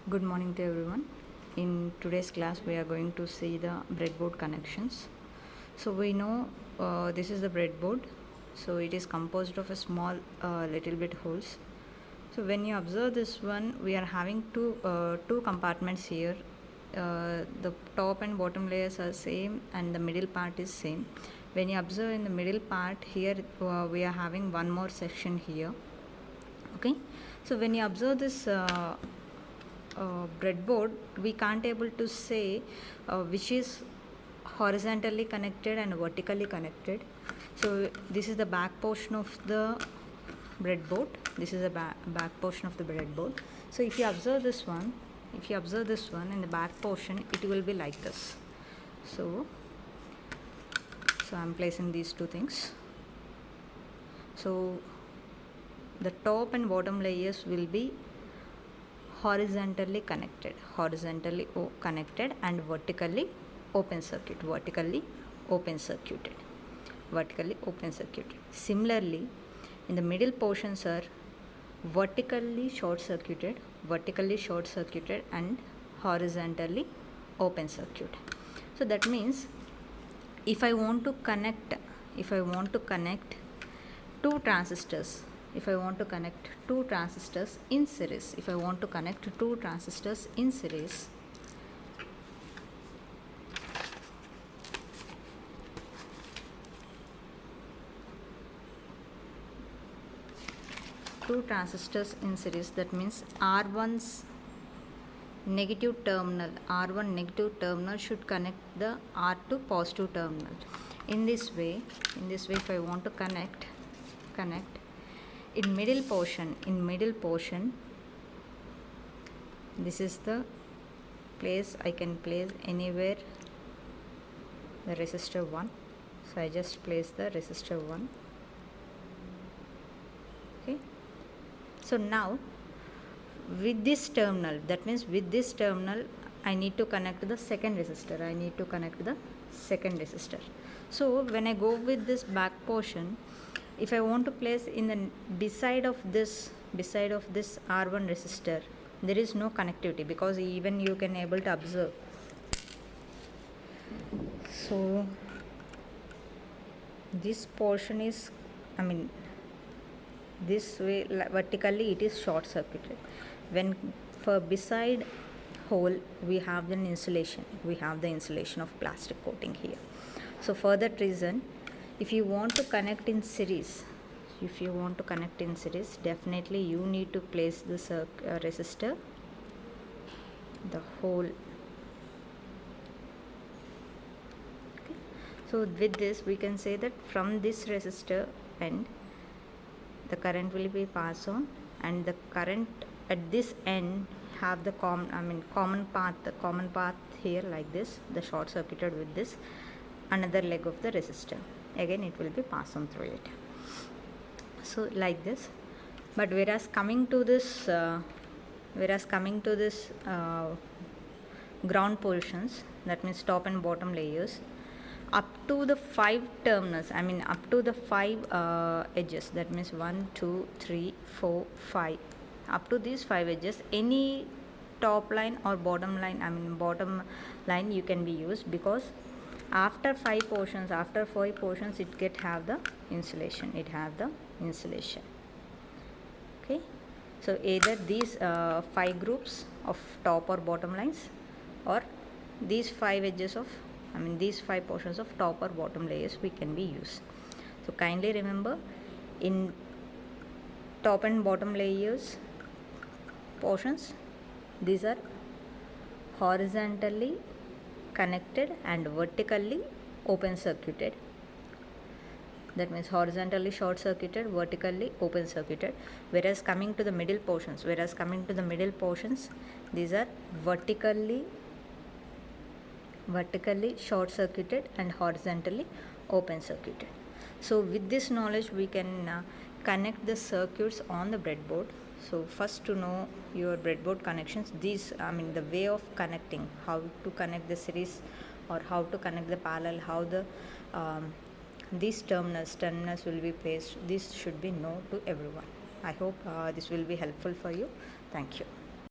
Good morning to everyone. In today's class we are going to see the breadboard connections. So we know this is the breadboard. So it is composed of a small little bit holes. So when you observe this one, we are having two compartments here. The top and bottom layers are same and the middle part is same. When you observe in the middle part here, we are having one more section here. Okay, so when you observe this breadboard, we can't able to say which is horizontally connected and vertically connected. So this is the back portion of the breadboard. This is the back portion of the breadboard. So if you observe this one, in the back portion, it will be like this. So I'm placing these two things. So the top and bottom layers will be horizontally connected and vertically open circuited. Similarly, in the middle portions are vertically short circuited and horizontally open circuit. So that means if I want to connect two transistors in series, that means R1 negative terminal should connect the R2 positive terminal. In this way if I want to connect in middle portion, this is the place I can place anywhere the resistor 1. So I just place the resistor 1. Okay, so now with this terminal, I need to connect the second resistor. So when I go with this back portion, if I want to place in the beside of this R1 resistor, there is no connectivity, because even you can able to observe. So this portion is, this way vertically it is short circuited. When for beside hole we have the insulation of plastic coating here. So for that reason, if you want to connect in series, definitely you need to place this resistor the whole. Okay. So with this we can say that from this resistor end the current will be passed on, and the current at this end have the common path here, like this, the short circuited with this another leg of the resistor. Again it will be passed on through it. So like this. But whereas coming to this ground portions, that means top and bottom layers, up to the 5 terminals, up to the 5 edges, that means 1 2 3 4 5, up to these 5 edges, any top line or bottom line you can be used, because after 5 portions it get have the insulation. Okay, so either these 5 groups of top or bottom lines, or these 5 edges of these 5 portions of top or bottom layers we can be used. So kindly remember, in top and bottom layers portions, these are horizontally connected and vertically open circuited. That means horizontally short circuited, vertically open circuited. Whereas coming to the middle portions, these are vertically short circuited and horizontally open circuited. So with this knowledge we can connect the circuits on the breadboard. So first, to know your breadboard connections, these the way of connecting, how to connect the series or how to connect the parallel, how the these terminals will be placed, this should be known to everyone. I hope this will be helpful for you. Thank you.